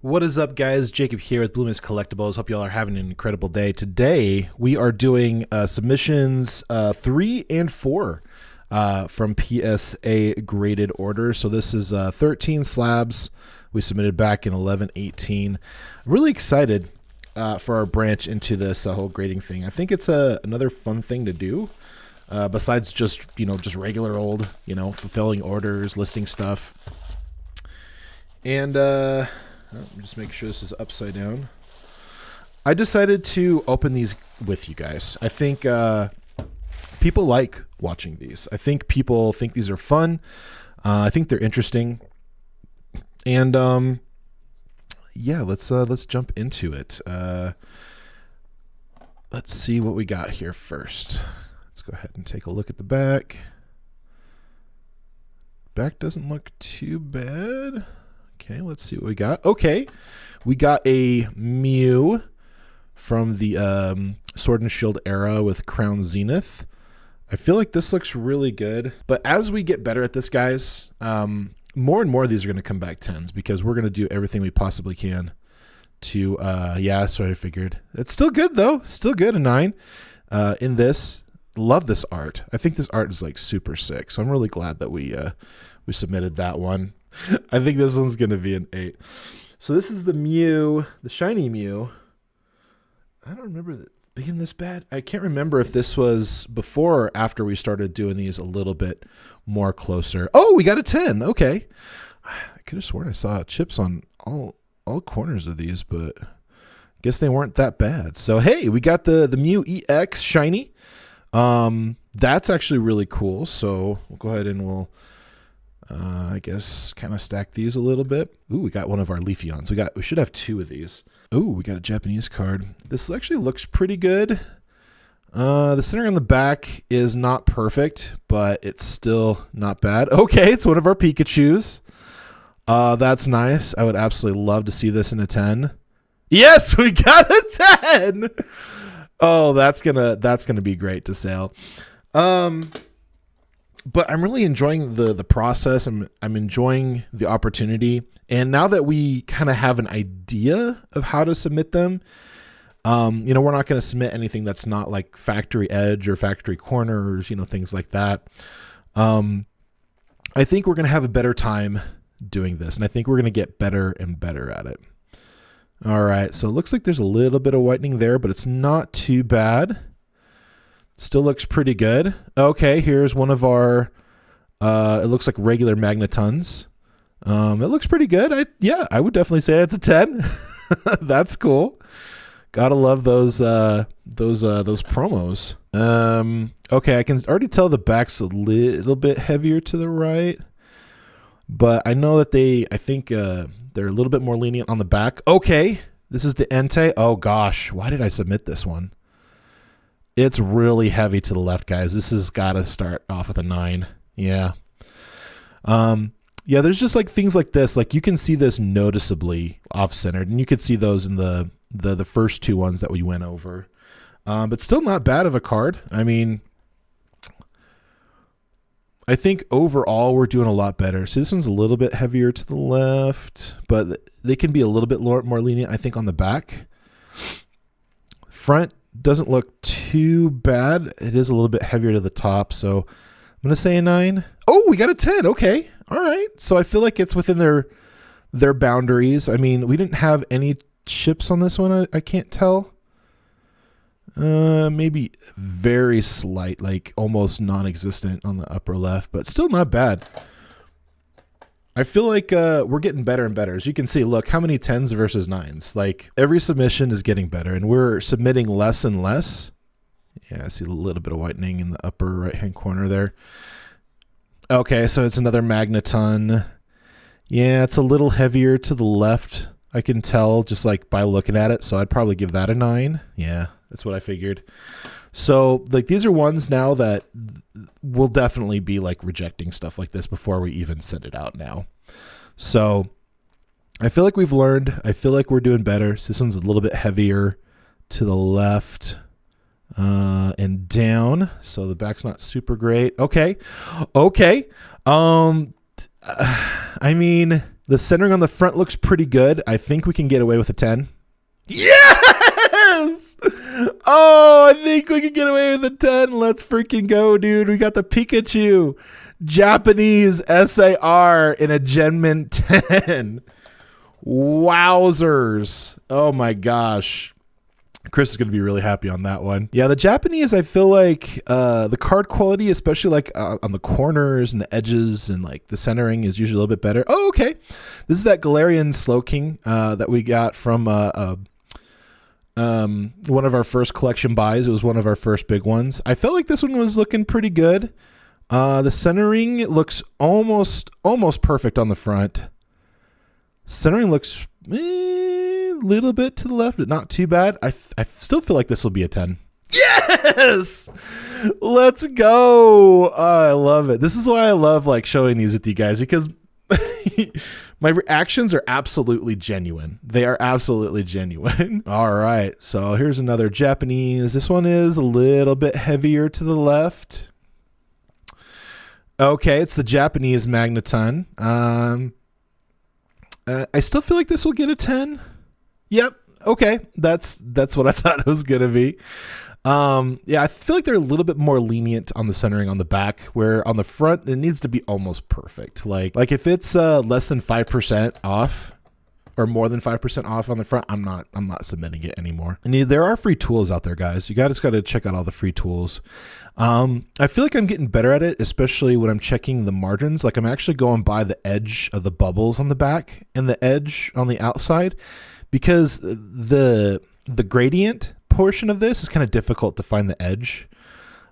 What is up, guys? Jacob here with Blue Mist Collectibles. Hope y'all are having an incredible day. Today, we are doing submissions 3 and 4 from PSA graded order. So this is 13 slabs we submitted back in 11-18. Really excited for our branch into this whole grading thing. I think it's another fun thing to do besides just, just regular old, fulfilling orders, listing stuff. And let me just make sure this is upside down. I decided to open these with you guys. I think people like watching these. I think people think these are fun. I think they're interesting. And yeah, let's jump into it. Let's see what we got here first. Let's go ahead and take a look at the back. Back doesn't look too bad. Okay, let's see what we got. Okay, we got a Mew from the Sword and Shield era with Crown Zenith. I feel like this looks really good. But as we get better at this, guys, more and more of these are going to come back 10s because we're going to do everything we possibly can to, yeah, that's what I figured. It's still good, though. Still good, a 9 in this. Love this art. I think this art is, like, super sick. So I'm really glad that we submitted that one. I think this one's going to be an 8. So this is the Mew, the shiny Mew. I don't remember that being this bad. I can't remember if this was before or after we started doing these a little bit more closer. Oh, we got a 10. Okay. I could have sworn I saw chips on all corners of these, but I guess they weren't that bad. So, hey, we got the Mew EX shiny. That's actually really cool. So we'll go ahead and we'll... I guess kind of stack these a little bit. Ooh, we got one of our Leafeons. We should have 2 of these. Ooh, we got a Japanese card. This actually looks pretty good. The center on the back is not perfect, but it's still not bad. Okay, it's one of our Pikachus. That's nice. I would absolutely love to see this in a 10. Yes, we got a 10. Oh, that's gonna be great to sell. But I'm really enjoying the process. I'm enjoying the opportunity. And now that we kind of have an idea of how to submit them, we're not going to submit anything that's not like factory edge or factory corners, things like that. I think we're going to have a better time doing this. And I think we're going to get better and better at it. All right. So it looks like there's a little bit of whitening there, but it's not too bad. Still looks pretty good. Okay, here's one of our, it looks like regular Magnetons. It looks pretty good. I would definitely say it's a 10. That's cool. Gotta love those promos. Okay, I can already tell the back's a little bit heavier to the right, but I know that I think they're a little bit more lenient on the back. Okay, this is the Entei. Oh gosh, why did I submit this one? It's really heavy to the left, guys. This has got to start off with a 9. Yeah. Yeah, there's just like things like this. Like you can see this noticeably off-centered, and you could see those in the first 2 ones that we went over. But still not bad of a card. I mean, I think overall we're doing a lot better. So this one's a little bit heavier to the left, but they can be a little bit more lenient, I think, on the back. Front doesn't look too bad. It is a little bit heavier to the top, so I'm going to say a 9. Oh, we got a 10. Okay. All right. So I feel like it's within their boundaries. I mean, we didn't have any chips on this one. I can't tell. Maybe very slight, like almost non-existent on the upper left, but still not bad. I feel like we're getting better and better. As you can see, look, how many 10s versus 9s. Like, every submission is getting better, and we're submitting less and less. Yeah, I see a little bit of whitening in the upper right-hand corner there. Okay, so it's another Magneton. Yeah, it's a little heavier to the left, I can tell, just like by looking at it, so I'd probably give that a 9. Yeah, that's what I figured. So, like, these are ones now that we'll definitely be, like, rejecting stuff like this before we even send it out now. So, I feel like we've learned. I feel like we're doing better. So this one's a little bit heavier to the left and down. So the back's not super great. Okay. I mean, The centering on the front looks pretty good. I think we can get away with a 10. Yes! Oh, I think we can get away with a 10. Let's freaking go, dude. We got the Pikachu Japanese SAR in a Gen Mint 10. Wowzers. Oh my gosh. Chris is going to be really happy on that one. Yeah, the Japanese, I feel like the card quality, especially like on the corners and the edges and like the centering is usually a little bit better. Oh, okay. This is that Galarian Slowking that we got from one of our first collection buys. It was one of our first big ones. I felt like this one was looking pretty good. The centering looks almost perfect on the front. Centering looks a little bit to the left, but not too bad. I still feel like this will be a 10. Yes! Let's go. I love it. This is why I love like showing these with you guys, because my reactions are absolutely genuine. They are absolutely genuine. All right. So here's another Japanese. This one is a little bit heavier to the left. Okay, it's the Japanese Magneton. I still feel like this will get a 10. Yep. Okay. That's what I thought it was going to be. Yeah, I feel like they're a little bit more lenient on the centering on the back, where on the front, it needs to be almost perfect. Like if it's less than 5% off or more than 5% off on the front, I'm not submitting it anymore. And there are free tools out there, guys. You guys got to check out all the free tools. I feel like I'm getting better at it, especially when I'm checking the margins. Like I'm actually going by the edge of the bubbles on the back and the edge on the outside, because the gradient portion of this is kind of difficult to find the edge.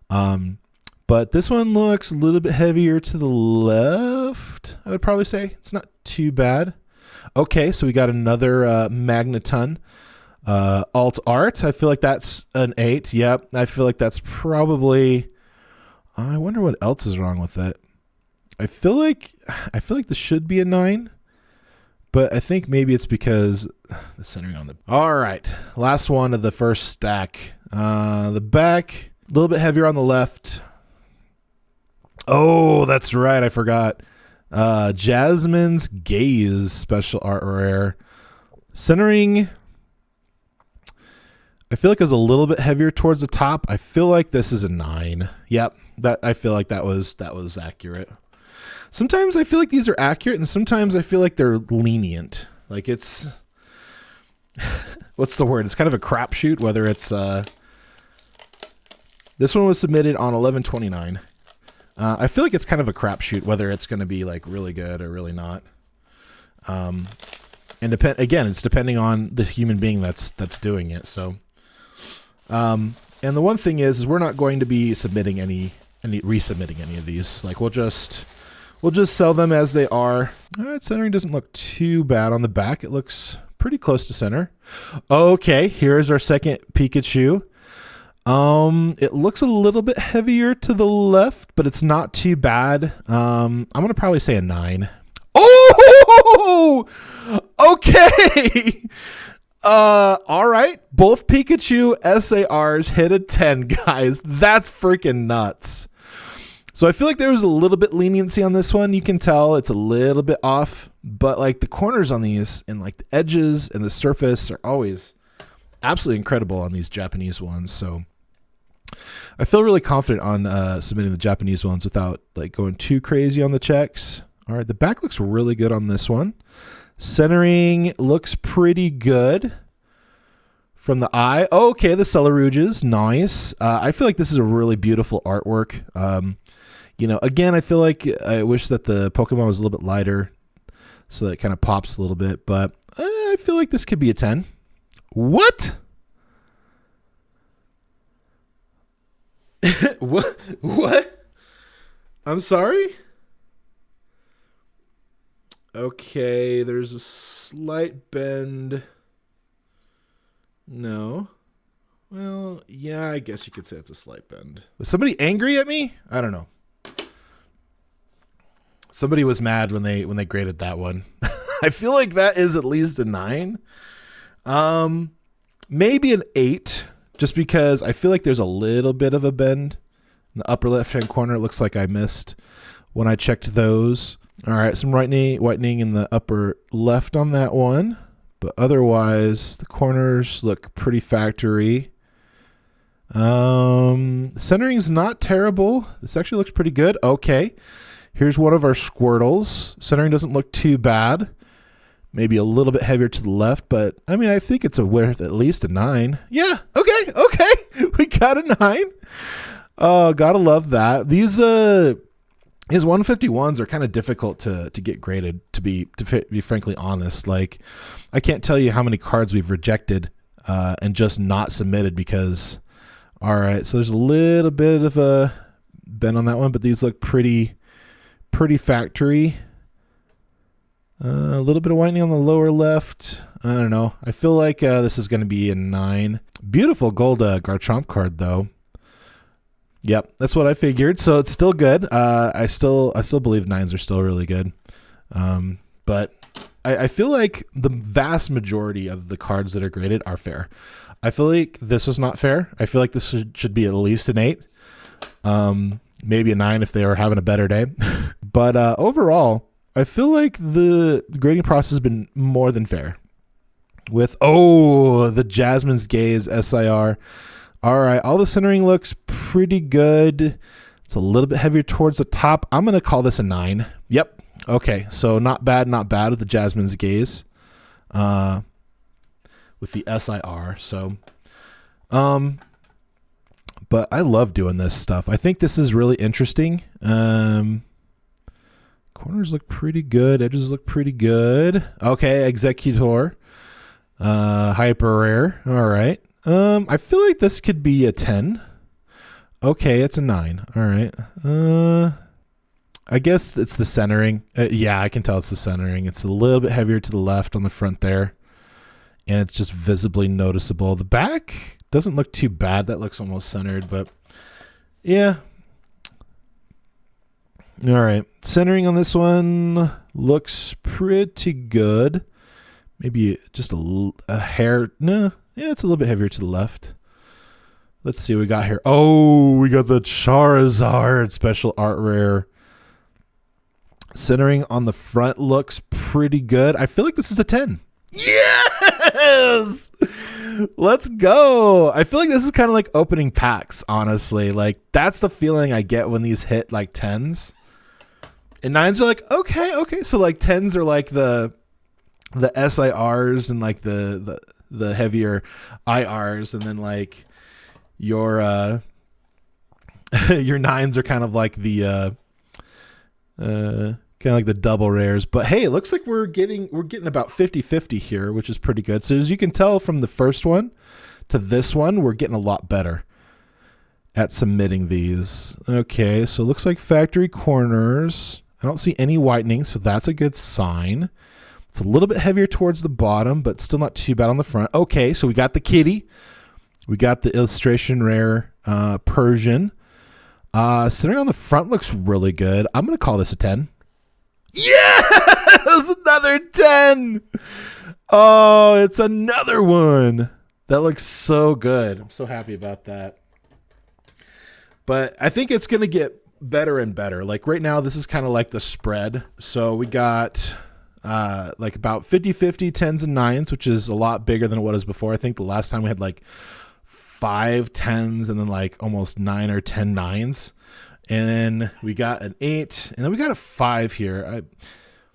But this one looks a little bit heavier to the left, I would probably say. It's not too bad. Okay, so we got another Magneton. Alt Art, I feel like that's an 8. Yep, I feel like that's probably... I wonder what else is wrong with it. I feel like this should be a 9, but I think maybe it's because the centering on the... All right, last one of the first stack. The back, a little bit heavier on the left. Oh, that's right, I forgot. Jasmine's Gaze Special Art Rare. Centering... I feel like it's a little bit heavier towards the top. I feel like this is a 9. Yep, I feel like that was accurate. Sometimes I feel like these are accurate, and sometimes I feel like they're lenient. Like it's what's the word? It's kind of a crapshoot whether it's this one was submitted on 11/29. I feel like it's kind of a crapshoot whether it's going to be like really good or really not. And again, it's depending on the human being that's doing it. So. And the one thing is we're not going to be submitting resubmitting any of these. Like we'll just sell them as they are. All right, centering doesn't look too bad on the back. It looks pretty close to center. Okay, here's our second Pikachu. It looks a little bit heavier to the left, but it's not too bad. I'm gonna probably say a 9. Oh, okay. All right. Both Pikachu SARs hit a 10, guys. That's freaking nuts. So I feel like there was a little bit leniency on this one. You can tell it's a little bit off, but like the corners on these and like the edges and the surface are always absolutely incredible on these Japanese ones. So I feel really confident on submitting the Japanese ones without like going too crazy on the checks. All right. The back looks really good on this one. Centering looks pretty good from the eye. Oh, okay, the Celeruges, nice. I feel like this is a really beautiful artwork. Again, I feel like I wish that the Pokemon was a little bit lighter, so that it kind of pops a little bit. But I feel like this could be a 10. What? What? I'm sorry? Okay, there's a slight bend. No. Well, yeah, I guess you could say it's a slight bend. Was somebody angry at me? I don't know. Somebody was mad when they graded that one. I feel like that is at least a 9. Maybe an 8, just because I feel like there's a little bit of a bend in the upper left-hand corner. It looks like I missed when I checked those. All right, some whitening in the upper left on that one, but otherwise the corners look pretty factory. Centering's not terrible. This actually looks pretty good. Okay, here's one of our Squirtles. Centering doesn't look too bad. Maybe a little bit heavier to the left, but I mean, I think it's worth at least a 9. Yeah, okay, we got a 9. Oh, gotta love that. These 151s are kind of difficult to get graded, to be frankly honest. Like, I can't tell you how many cards we've rejected and just not submitted because, all right, so there's a little bit of a bend on that one, but these look pretty factory. A little bit of whitening on the lower left. I don't know. I feel like this is going to be a 9. Beautiful gold Garchomp card, though. Yep, that's what I figured. So it's still good. I still believe 9s are still really good. But I feel like the vast majority of the cards that are graded are fair. I feel like this was not fair. I feel like this should be at least an 8. Maybe a 9 if they were having a better day. But overall, I feel like the grading process has been more than fair. With, the Jasmine's Gaze SIR. All right, all the centering looks pretty good. It's a little bit heavier towards the top. I'm going to call this a 9. Yep. Okay, so not bad with the Jasmine's Gaze. With the SIR. So, but I love doing this stuff. I think this is really interesting. Corners look pretty good. Edges look pretty good. Okay, Executor. Hyper rare. All right. I feel like this could be a 10. Okay, it's a 9. All right. I guess it's the centering. Yeah, I can tell it's the centering. It's a little bit heavier to the left on the front there. And it's just visibly noticeable. The back doesn't look too bad. That looks almost centered, but yeah. All right. Centering on this one looks pretty good. Maybe just a hair. No. Yeah, it's a little bit heavier to the left. Let's see what we got here. Oh, we got the Charizard special art rare. Centering on the front looks pretty good. I feel like this is a 10. Yes! Let's go. I feel like this is kind of like opening packs, honestly. Like, that's the feeling I get when these hit like 10s. And 9s are like, okay. So like 10s are like the SIRs and like the heavier IRs, and then like your 9s are kind of like the double rares. But hey, it looks like we're getting about 50-50 here, which is pretty good. So as you can tell from the first one to this one, we're getting a lot better at submitting these. Okay, so it looks like factory corners. I don't see any whitening, so that's a good sign. It's a little bit heavier towards the bottom, but still not too bad on the front. Okay, so we got the kitty. We got the illustration rare Persian. Centering on the front looks really good. I'm going to call this a 10. Yes! Another 10! Oh, it's another one. That looks so good. I'm so happy about that. But I think it's going to get better and better. Like right now, this is kind of like the spread. So we got like about 50-50 10s and 9s, which is a lot bigger than it was before. I think the last time we had like 5 10s and then like almost 9 or 10 9s. And then we got an 8, and then we got a 5 here.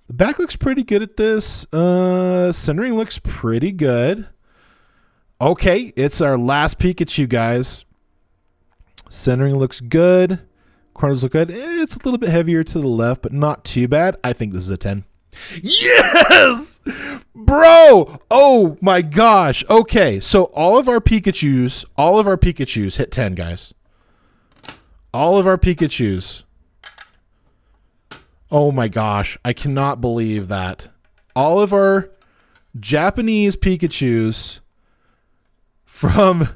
The back looks pretty good at this. Centering looks pretty good. Okay, it's our last Pikachu, guys. Centering looks good. Corners look good. It's a little bit heavier to the left, but not too bad. I think this is a 10. Yes! Bro! Oh my gosh. Okay, so all of our Pikachus hit 10, guys. All of our Pikachus. Oh my gosh. I cannot believe that. All of our Japanese Pikachus from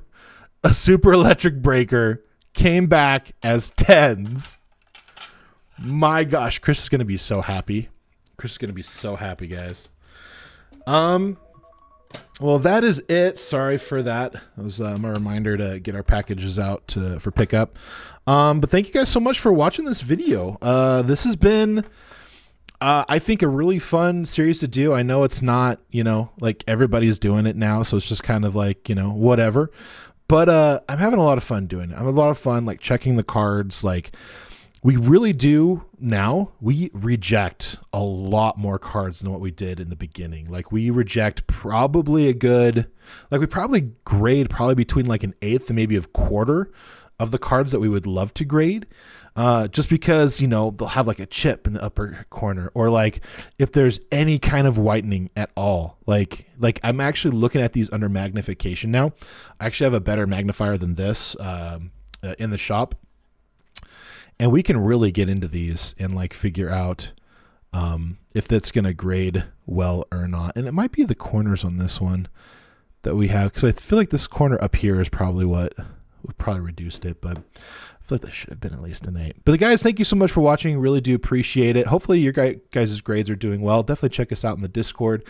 a Super Electric Breaker came back as 10s. My gosh, Chris is going to be so happy. Chris is going to be so happy, guys. Well, that is it. Sorry for that. It was my reminder to get our packages out for pickup. But thank you guys so much for watching this video. This has been I think a really fun series to do. I know it's not, like everybody's doing it now, so it's just kind of like, whatever. But I'm having a lot of fun doing it. I'm having a lot of fun like checking the cards. Like we really do now. We reject a lot more cards than what we did in the beginning. Like we reject probably we probably grade probably between like an eighth and maybe a quarter of the cards that we would love to grade. Just because, they'll have like a chip in the upper corner, or like if there's any kind of whitening at all, like I'm actually looking at these under magnification now. I actually have a better magnifier than this, in the shop, and we can really get into these and like figure out, if that's going to grade well or not. And it might be the corners on this one that we have, because I feel like this corner up here is probably what we probably reduced it, but I feel like that should have been at least an 8. But guys, thank you so much for watching. Really do appreciate it. Hopefully your guys' grades are doing well. Definitely check us out in the Discord.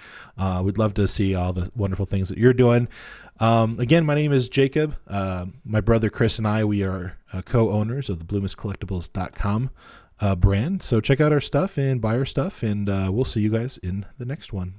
We'd love to see all the wonderful things that you're doing. Again, my name is Jacob. My brother Chris and I, we are co-owners of the BlueMistCollectibles.com brand. So check out our stuff and buy our stuff, and we'll see you guys in the next one.